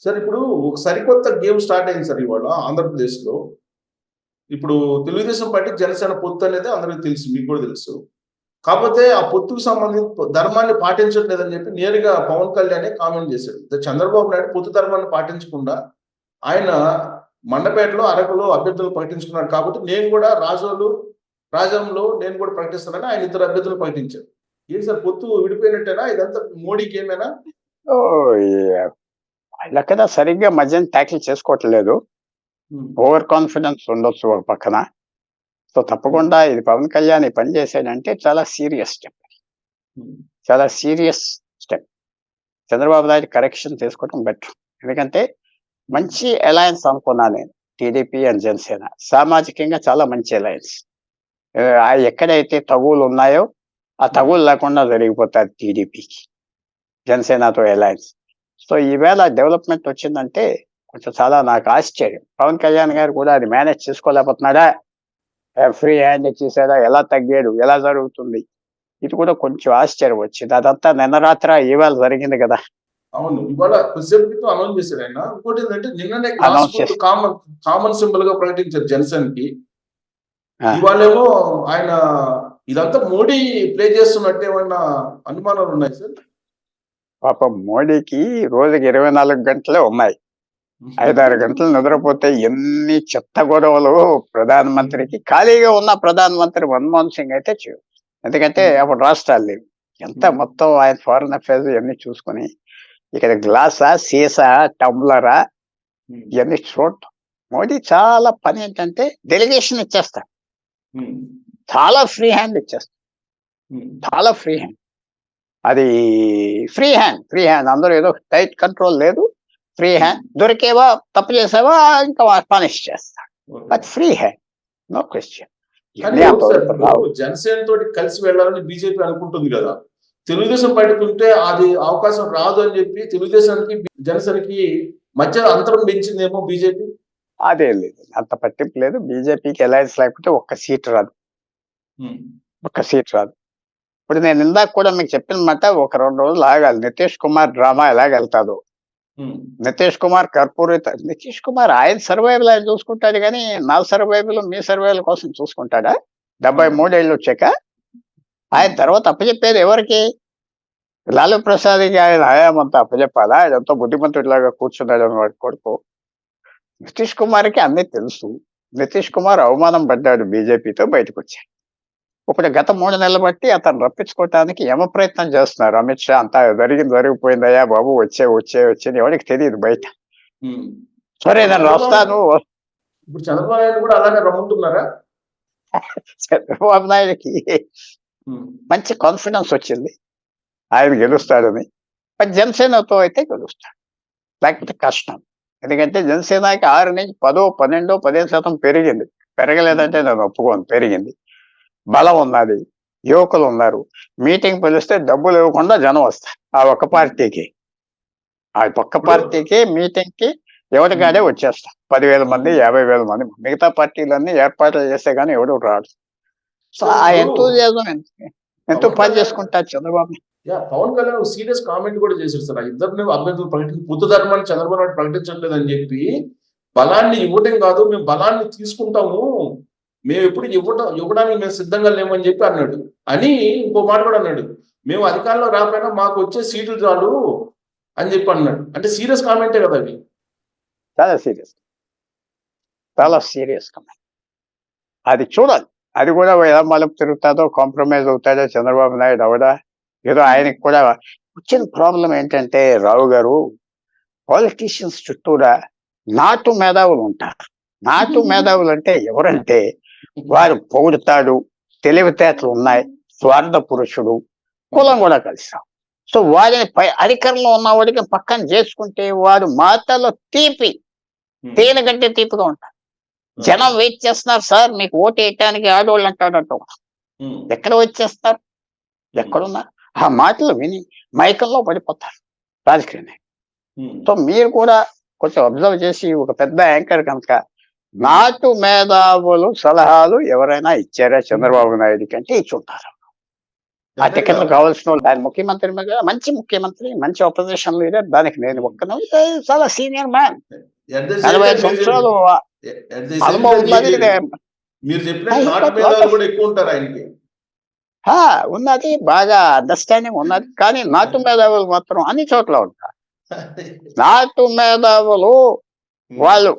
Sir ఇప్పుడు ఒక సరికొత్త గేమ్ స్టార్ట్ అయింది సార్ ఇవాళ ఆంధ్రప్రదేశ్‌లో. ఇప్పుడు తెలుగుదేశం పార్టీ, జనసేన పొత్తు అనేది అందరికి తెలుసు. మీకు కూడా తెలుసు. కాపోతే ఆ పొత్తుకు సంబంధించి ధర్మాన్ని పాటించట్లేదని చెప్పి నేరుగా పవన్ కళ్యాణే కామెంట్ చేశాడు. చంద్రబాబు నాయుడు పొత్తు ధర్మాన్ని పాటించకుండా ఆయన మండపేటలో, అరకులో అభ్యర్థులు ప్రకటించుకున్నాడు కాబట్టి నేను కూడా రాజంలో నేను కూడా ప్రకటిస్తానని ఆయన ఇద్దరు అభ్యర్థులు ప్రకటించారు. ఏంటి సార్ పొత్తు విడిపోయినట్టేనా? ఇదంతా మోడీ గేమేనా? వాళ్ళక్కడ సరిగ్గా మధ్యన ట్యాకిల్ చేసుకోవట్లేదు. ఓవర్ కాన్ఫిడెన్స్ ఉండొచ్చు ఒక పక్కన. సో తప్పకుండా ఇది పవన్ కళ్యాణ్ ఈ పని చేశాడంటే చాలా సీరియస్ స్టెప్. చాలా serious step. Chandrababu Naidu correction తీసుకోవడం బెటర్. ఎందుకంటే మంచి అలయన్స్ అనుకున్నా నేను. టీడీపీ అండ్ జనసేన సామాజికంగా చాలా మంచి అలయన్స్. ఎక్కడైతే తగువులు ఉన్నాయో ఆ తగువులు లేకుండా జరిగిపోతారు టీడీపీకి, జనసేనతో అలయన్స్. సో ఈవేళ డెవలప్మెంట్ వచ్చిందంటే కొంచెం చాలా నాకు ఆశ్చర్యం. పవన్ కళ్యాణ్ గారు కూడా అది మేనేజ్ చేసుకోలేకపోతున్నాడా, ఫ్రీ హ్యాండ్ ఇచ్చేసాడా, ఎలా తగ్గాడు, ఎలా జరుగుతుంది, ఇది కూడా కొంచెం ఆశ్చర్యం వచ్చింది. అదంతా నిన్న రాత్ర ఈవేళ జరిగింది కదా. అవును, ఇవాళ కొద్దిసేపు అనౌన్స్ చేశారు ఆయన. ఇంకోటి ఏంటంటే నిన్ననే కామన్ సింబల్ గా ప్రకటించారు జనసేనకి. ఇవాళేమో ఆయన ఇదంతా మోడీ ప్లే చేస్తున్నట్టు ఏమన్నా అనుమానాలు ఉన్నాయి సార్? పాపం మోడీకి రోజుకి 24 గంటలే ఉన్నాయి. 5-6 గంటలు నిద్రపోతే ఎన్ని చెత్త గొడవలు ప్రధానమంత్రికి. ఖాళీగా ఉన్న ప్రధానమంత్రి మన్మోహన్ సింగ్ అయితే ఎందుకంటే అప్పుడు రాష్ట్రాలు లేవు. ఎంత మొత్తం ఆయన ఫారెన్ అఫైర్స్ ఇవన్నీ చూసుకుని ఇక్కడ గ్లాసా, సీసా, టంబ్లరా ఇవన్నీ చూడటం. మోడీ చాలా పని ఏంటంటే డెలిగేషన్ ఇచ్చేస్తాడు, చాలా ఫ్రీ హ్యాండ్ ఇచ్చేస్తాడు, చాలా ఫ్రీ హ్యాండ్. అది ఫ్రీ హ్యాండ్ అందరూ ఏదో టైట్ కంట్రోల్ లేదు, ఫ్రీ హ్యాండ్. దొరికేవా, తప్పు చేసావా ఇంకా పనిష్ చేస్తాడు, but free hand, no question. Janasena తోటి కలిసి వెళ్ళాలని బీజేపీ అనుకుంటుంది కదా, తెలుగుదేశం పార్టీకి ఉంటే అది అవకాశం రాదు అని చెప్పి తెలుగుదేశానికి జనసేనకి మధ్య అంతరం పెంచిందేమో బీజేపీ. అదే లేదు, అంత పట్టింపు లేదు. బీజేపీకి అలయన్స్ లేకపోతే ఒక్క సీట్ రాదు. ఇప్పుడు నేను ఇందాక కూడా మీకు చెప్పిన మాట, ఒక 2 రోజులు ఆగాలి. నితీష్ కుమార్ డ్రామా ఎలాగెళ్తాదో. నితీష్ కుమార్ నితీష్ కుమార్ ఆయన సర్వైవల్ ఆయన చూసుకుంటాడు కానీ నా సర్వైవల్ మీ సర్వైవల్ కోసం చూసుకుంటాడా? 73 ఏళ్ళు వచ్చాక ఆయన తర్వాత అప్పచెప్పేది ఎవరికి? లాలూ ప్రసాద్కి ఆయన హయామంతా అప్పచెప్పాలా? ఆయనంతా బుద్ధిమంతుడిలాగా కూర్చున్నాడు అని వాడి కొడుకు. నితీష్ కుమార్కి అన్నీ తెలుసు. నితీష్ కుమార్ అవమానం పడ్డాడు, బీజేపీతో బయటకు వచ్చాడు. ఇప్పుడు గత 3 నెలలు బట్టి అతను రప్పించుకోవటానికి యమ ప్రయత్నం చేస్తున్నారు. అమిత్ షా అంతా జరిగిపోయిందయ్యా బాబు, వచ్చే ఎవరికి తెలియదు బయట. సరే నేను వస్తాను. ఇప్పుడు చంద్రబాబు నాయుడు కూడా అలాగే రమ్ముంటున్నారా? చంద్రబాబు నాయుడుకి మంచి కాన్ఫిడెన్స్ వచ్చింది ఆయన గెలుస్తాడని. బట్ జనసేనతో అయితే గెలుస్తాడు, లేకపోతే కష్టం. ఎందుకంటే జనసేనకి 6 నుంచి 10, 12, 15% పెరిగింది. పెరగలేదంటే నేను ఒప్పుకోను, పెరిగింది. బలం ఉన్నది, యువకులు ఉన్నారు. మీటింగ్ పిలిస్తే డబ్బులు ఇవ్వకుండా జనం వస్తారు ఆ ఒక్క పార్టీకి. ఆ ఒక్క పార్టీకి మీటింగ్కి ఎవరికాడే వచ్చేస్తారు 10,000 మంది, 50,000 మంది. మిగతా పార్టీలన్నీ ఏర్పాట్లు చేస్తే కానీ ఎవడు రాడు. సో ఆ ఎంతూజియాజం ఎంతో పని చేసుకుంటారు చంద్రబాబు. పవన్ కళ్యాణ్ సీరియస్ కామెంట్ కూడా చేశారు సార్. ఇద్దరిని అభ్యర్థులు పొత్తు ధర్మాన్ని చంద్రబాబు నాయుడు ప్రకటించట్లేదు అని చెప్పి, బలాన్ని ఇవ్వటం కాదు, మేము బలాన్ని తీసుకుంటాము, మేము ఎప్పుడు ఇవ్వడానికి మేము సిద్ధంగా లేమని చెప్పి అన్నాడు. అని ఇంకో మాట కూడా అన్నాడు, మేము అధికారంలో రాకపోయినా మాకు వచ్చే సీట్లు చాలు అని చెప్పి అన్నాడు. అంటే సీరియస్ కామెంటే కదా అది. చాలా సీరియస్ కామెంట్. అది చూడాలి. అది కూడా ఎలా మలుపు తిరుగుతాదో, కాంప్రమైజ్ అవుతాడో చంద్రబాబు నాయుడు అవడా. ఏదో ఆయనకి కూడా వచ్చిన ప్రాబ్లం ఏంటంటే, రావు గారు, పాలిటీషియన్స్ చుట్టూరా నాటు మేధావులు ఉంటారు. నాటు మేధావులు అంటే ఎవరంటే, వారు పొగుడుతాడు, తెలివితేటలు ఉన్నాయి, స్వార్థ పురుషుడు, కులం కూడా కలిసాం. సో వారిని అధికారంలో ఉన్నవాడికి పక్కన చేసుకుంటే వాడు మాటలో తేనెగంటే తీపిగా ఉంటారు. జనం వెయిట్ చేస్తున్నారు సార్ మీకు ఓటు వేయటానికి, ఆడవాళ్ళు అంటాడంట. ఎక్కడ వచ్చేస్తారు, ఎక్కడున్నారు? ఆ మాటలు విని మైకంలో పడిపోతారు రాజకీయ. సో మీరు కూడా కొంచెం అబ్జర్వ్ చేసి, ఒక పెద్ద యాంకర్ కనుక నాటు మేధావులు సలహాలు ఎవరైనా ఇచ్చారా చంద్రబాబు నాయుడు కంటే ఇచ్చి ఉంటారు. ఆ డెఫినెట్ గా టికెట్లు కావాల్సిన వాళ్ళు ఆయన ముఖ్యమంత్రి మీద ముఖ్యమంత్రి, మంచి అపోజిషన్ లీడర్. దానికి నేను ఒక్కను చాలా senior man. At the same 45 time సంవత్సరాలు ఎట్ ద సేమ్ అనుభవం టైం ఉన్నది. మీరు చెప్పినట్టు హి నాటు గాట్ లాట్ మేధావులు ఆఫ్ కూడా ఎక్కువ ఉంటారు ఆయనకి. ఉన్నది. బాగా అండర్‌స్టాండింగ్ ఉన్నది. కానీ నాటు మేధావులు మాత్రం అన్ని చోట్ల ఉంటారు. నాటు మేధావులు వాళ్ళు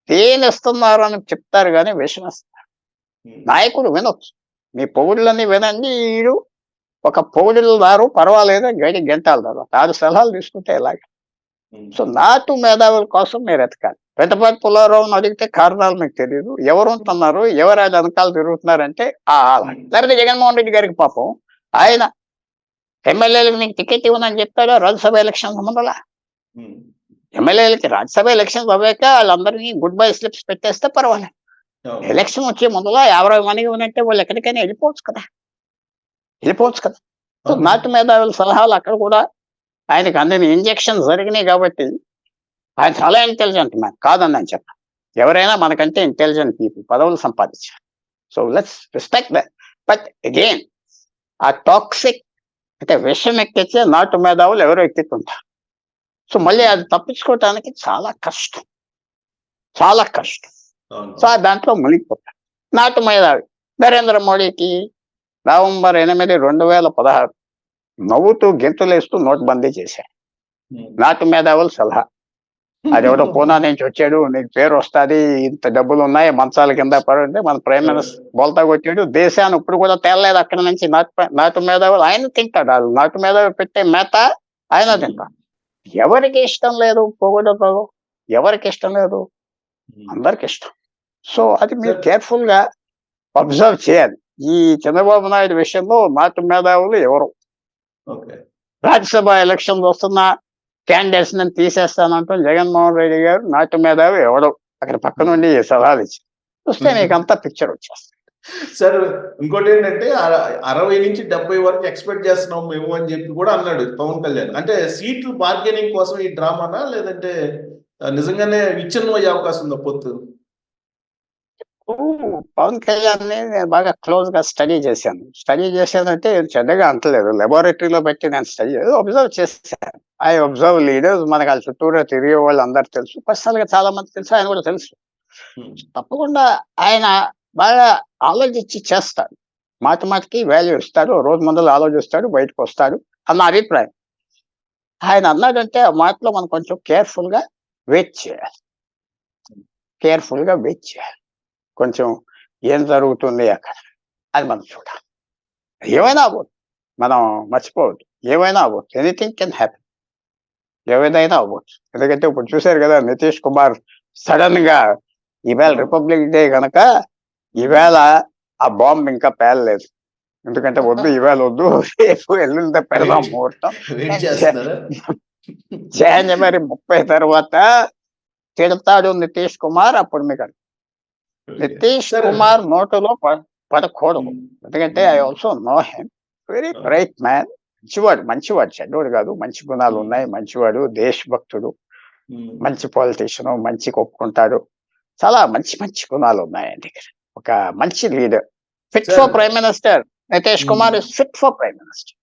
తేనిస్తున్నారని చెప్తారు గానీ విషమిస్తారు. నాయకుడు వినొచ్చు. మీ పొగుడులన్నీ వినండి. ఈడు ఒక పొగిడిల్దారు పర్వాలేదు గడి గెంటాలి తర్వాత 6 సలహాలు తీసుకుంటే ఎలాగ? సో నాటు మేధావుల కోసం మీరు ఎతకాలి. పెద్దపాటి పుల్లారావుని అడిగితే కారణాలు మీకు తెలీదు. ఎవరు ఉంటున్నారు, ఎవరు ఆయన వెనకాల తిరుగుతున్నారంటే లేకపోతే జగన్మోహన్ రెడ్డి గారికి పాపం ఆయన ఎమ్మెల్యేలకు నీకు టికెట్ ఇవ్వనని చెప్పాడా రాజ్యసభ ఎలక్షన్ ముందల? ఎమ్మెల్యేలకి రాజ్యసభ ఎలక్షన్స్ అవ్వాక వాళ్ళందరినీ గుడ్ బై స్లిప్స్ పెట్టేస్తే పర్వాలేదు. ఎలక్షన్ వచ్చే ముందల 50 మందికి ఉన్నట్టే వాళ్ళు ఎక్కడికైనా వెళ్ళిపోవచ్చు కదా. సో నాటు మేధావుల సలహాలు అక్కడ కూడా ఆయనకు అందని ఇంజెక్షన్ జరిగినాయి కాబట్టి ఆయన చాలా ఇంటెలిజెంట్ మ్యాన్, కాదని నేను చెప్పాను. ఎవరైనా మనకంటే ఇంటెలిజెంట్ పీపుల్ పదవులు సంపాదించారు. So let's respect that. But again ఆ టాక్సిక్ అంటే విషం ఎక్కించే నాటు మేధావులు ఎవరో ఎక్కిస్తుంటారు. సో మళ్ళీ అది తప్పించుకోవటానికి చాలా కష్టం. సో దాంట్లో మునిగిపోతారు. నాటు మేధావి నరేంద్ర మోడీకి నవంబర్ 8, 2016 నవ్వుతూ గెంతులేస్తూ నోట్బందీ చేశారు. నాటు మేధావుల సలహా. అదెవడో పూనా నుంచి వచ్చాడు, నీకు పేరు వస్తుంది, ఇంత డబ్బులు ఉన్నాయి, మంచాల కింద పడుంటే మన ప్రైమ్ మినిస్టర్ బోల్తా కొట్టాడు. దేశాన్ని ఇప్పుడు కూడా తేలలేదు అక్కడ నుంచి. నాటు మేధావులు ఆయన తింటాడు. వాళ్ళు నాటు మేధావి పెట్టే మేత ఆయన తింటాడు. ఎవరికి ఇష్టం లేదు పొగడతో? ఎవరికి ఇష్టం లేదు? అందరికి ఇష్టం. సో అది మీరు కేర్ఫుల్ గా అబ్జర్వ్ చేయాలి. ఈ చంద్రబాబు నాయుడు విషయంలో నాటు మేధావులు ఎవరు? రాజ్యసభ ఎలక్షన్ వస్తున్న క్యాండిడేట్స్ నేను తీసేస్తానంటూ జగన్మోహన్ రెడ్డి గారు నాటు మేధావి ఎవడు అక్కడ పక్క నుండి సలహాలు ఇచ్చి చూస్తే మీకు అంతా పిక్చర్ వచ్చేస్తుంది. సార్ ఇంకోటి ఏంటంటే 60 నుంచి 70 వరకు ఎక్స్పెక్ట్ చేస్తున్నాం మేము అని చెప్పి కూడా అన్నాడు పవన్ కళ్యాణ్. అంటే సీట్లు బార్గెనింగ్ కోసం ఈ డ్రామానా, లేదంటే నిజంగానే విచ్ఛిన్నం అయ్యే అవకాశం ఉందా పొత్తు? పవన్ కళ్యాణ్ ని నేను బాగా క్లోజ్ గా స్టడీ చేశానంటే చెడ్డగా అంటలేదు. లెబొరేటరీలో పెట్టి నేను స్టడీ అబ్జర్వ్ చేశాను. I observe leaders. మనకు వాళ్ళ చుట్టూరా తిరిగే వాళ్ళు అందరు తెలుసు, పర్సనల్ గా చాలా మంది తెలుసు, ఆయన కూడా తెలుసు. తప్పకుండా ఆయన బాగా ఆలోచించి చేస్తాడు. మాటికి వాల్యూ ఇస్తాడు. రోజు ముందర ఆలోచిస్తాడు, బయటకు వస్తాడు అన్న అభిప్రాయం. ఆయన అన్నాడంటే ఆ మాటలో మనం కొంచెం కేర్ఫుల్ గా వెయిట్ చేయాలి. కొంచెం ఏం జరుగుతుంది అక్కడ అది మనం చూడాలి. ఏమైనా అవ్వదు, మనం మర్చిపోవద్దు. ఏమైనా అవ్వచ్చు. Anything can happen. ఏదైనా అవ్వచ్చు. ఎందుకంటే ఇప్పుడు చూశారు కదా, నితీష్ కుమార్ సడన్ గా ఈవేళ రిపబ్లిక్ డే కనుక ఈవేళ ఆ బాంబ్ ఇంకా పేలలేదు. ఎందుకంటే వద్దు, ఈవేళ వద్దు, రేపు ఎల్లుండి పెడదాం ముహూర్తం. జనవరి 30 తర్వాత తిడతాడు నితీష్ కుమార్. అప్పుడు మీకు నితీష్ కుమార్ నోటులో పడకూడదు. ఎందుకంటే I also know him. Very bright man. మంచివాడు, చెడ్డోడు కాదు. మంచి గుణాలు ఉన్నాయి. మంచివాడు, దేశభక్తుడు, మంచి పాలిటీషియన్, మంచి ఒప్పుకుంటాడు. చాలా మంచి గుణాలు ఉన్నాయి ఆయన దగ్గర. ఒక మంచి leader, fit for prime minister. Nitish Kumar is fit for prime minister.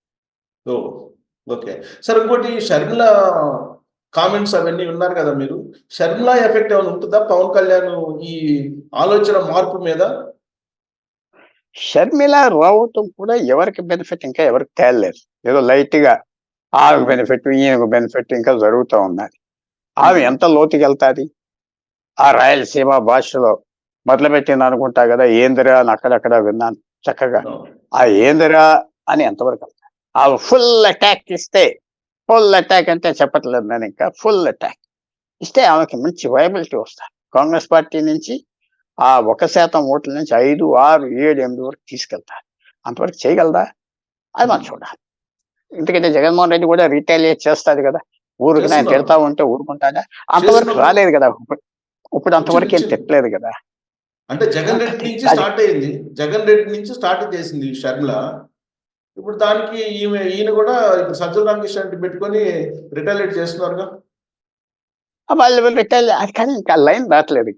Okay sir, ఇంకోటి షర్మిల కామెంట్స్ అవన్నీ ఉన్నారు కదా మీరు, షర్మిల ఎఫెక్ట్ ఏమైనా ఉంటుందా పవన్ కళ్యాణ్ ఈ ఆలోచన మార్పు మీద? షర్మిల రావటం కూడా ఎవరికి బెనిఫిట్ ఇంకా ఎవరికి తేలలేదు. ఏదో లైట్ గా ఆమెకు బెనిఫిట్, ఈయనకు బెనిఫిట్ ఇంకా జరుగుతూ ఉన్నది. ఆమె ఎంత లోతుకి వెళ్తాది? ఆ రాయలసీమ భాషలో మొదలుపెట్టింది అనుకుంటా కదా, ఏందిరా అని అక్కడక్కడ విన్నాను చక్కగా. ఆ ఏందిరా అని ఎంతవరకు వెళ్తారు? ఆ ఫుల్ అటాక్ ఇస్తే, ఫుల్ అటాక్ అంటే చెప్పట్లేదు నేను, ఇంకా ఫుల్ అటాక్ ఇస్తే ఆమెకి మంచి వైబిలిటీ వస్తారు. కాంగ్రెస్ పార్టీ నుంచి ఆ 1% ఓట్ల నుంచి 5, 6, 7, 8 వరకు తీసుకెళ్తారు. అంతవరకు చేయగలదా? అది మనం చూడాలి. ఎందుకంటే జగన్మోహన్ రెడ్డి కూడా రీటైలియేట్ చేస్తాడు కదా. ఊరికి నేను తిడతా ఉంటే ఊరుకుంటాడా? అంతవరకు రాలేదు కదా. ఇప్పుడు అంతవరకు ఏం తిట్టలేదు కదా. అంటే జగన్ రెడ్డి నుంచి స్టార్ట్ అయింది. జగన్ రెడ్డి నుంచి స్టార్ట్ చేసింది షర్మిల. ఇప్పుడు దానికి ఈయన కూడా ఇప్పుడు సజ్జల రామకృష్ణ పెట్టుకొని రిటైలేట్ చేస్తున్నారుగా. వాళ్ళు రిటైల్ అది కానీ ఇంకా లైన్ దాటలేదు.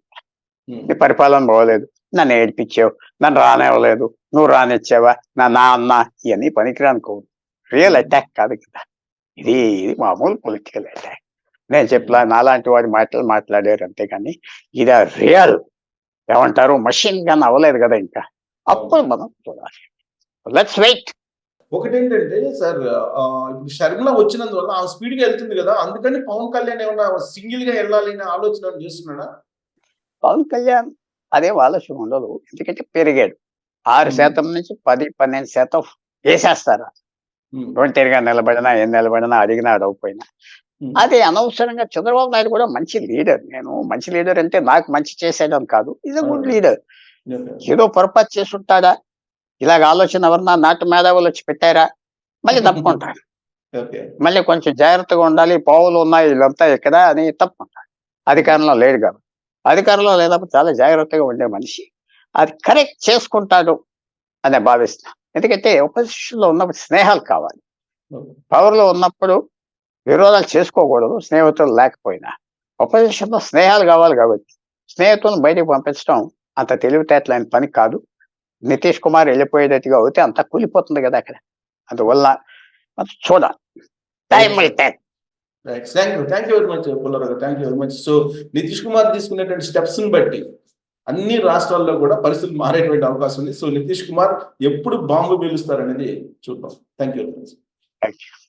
పరిపాలన బాగోలేదు. నన్ను ఏడిపించావు, నన్ను రానివ్వలేదు, నువ్వు రానిచ్చావా, నా అన్న, ఇవన్నీ పనికిరానుకో. రియల్ అటాక్ కాదు కదా ఇది, ఇది మామూలు పొలిటికల్ అటాక్. నేను చెప్పలా నాలాంటి వాడి మాటలు మాట్లాడారు అంతేగాని ఇది రియల్ ఏమంటారు మషిన్ గన్ అవ్వలేదు కదా ఇంకా. అప్పుడు మనం చూడాలి. Let's wait. ఒకటేంటంటే సార్, ఇప్పుడు షర్మిల వచ్చినందువల్ల ఆమె స్పీడ్ గా వెళ్తుంది కదా, అందుకని పవన్ కళ్యాణ్ ఏమన్నా సింగిల్ గా వెళ్ళాలి అనే ఆలోచన ఏమైనా చేస్తున్నాడా? పవన్ కళ్యాణ్ అదేం ఆలోచన ఉండదు, ఎందుకంటే పెరిగాడు 6% నుంచి 10-12% వేసేస్తారు. ఒంటరిగా నిలబడినా ఏం నిలబడినా అడిగినా అడగకపోయినా. అది అనవసరంగా చంద్రబాబు నాయుడు కూడా మంచి లీడర్. నేను మంచి లీడర్ అంటే నాకు మంచి చేసేయడం కాదు, ఈజ్ అ గుడ్ లీడర్. ఏదో పొరపాటు చేసుంటాడా, ఇలాగ ఆలోచన ఎవరన్నా నాటు మేధావులు వచ్చి పెట్టారా, మళ్ళీ తప్పుకుంటాడు. మళ్ళీ కొంచెం జాగ్రత్తగా ఉండాలి, పావులు ఉన్నాయి వీళ్ళంతా ఇక్కడ అని తప్పుకుంటాడు. అధికారంలో లేడు కాదు, అధికారంలో లేనప్పుడు చాలా జాగ్రత్తగా ఉండే మనిషి, అది కరెక్ట్ చేసుకుంటాడు అని భావిస్తున్నా. ఎందుకంటే opposition లో ఉన్నప్పుడు స్నేహాలు కావాలి, పవర్ లో ఉన్నప్పుడు విరోధాలు చేసుకోకూడదు, స్నేహితులు లేకపోయినా. opposition లో స్నేహాలు కావాలి కాబట్టి స్నేహితులను బయటకు పంపించడం అంత తెలివితేటలైన పని కాదు. నితీష్ కుమార్ వెళ్ళిపోయేటట్టుగా అవుతే అంతా కూలిపోతుంది కదా అక్కడ. అందువల్ల చూడాలి, time will tell. Thank you very much Pullarao garu, thank you very much. So Nitish Kumar తీసుకునేటువంటి స్టెప్స్ ని బట్టి అన్ని రాష్ట్రాల్లో కూడా పరిస్థితులు మారేటువంటి అవకాశం ఉంది. సో నితీష్ కుమార్ ఎప్పుడు బాంబు పేలుస్తారు అనేది చూద్దాం. Thank you very much. Thank you.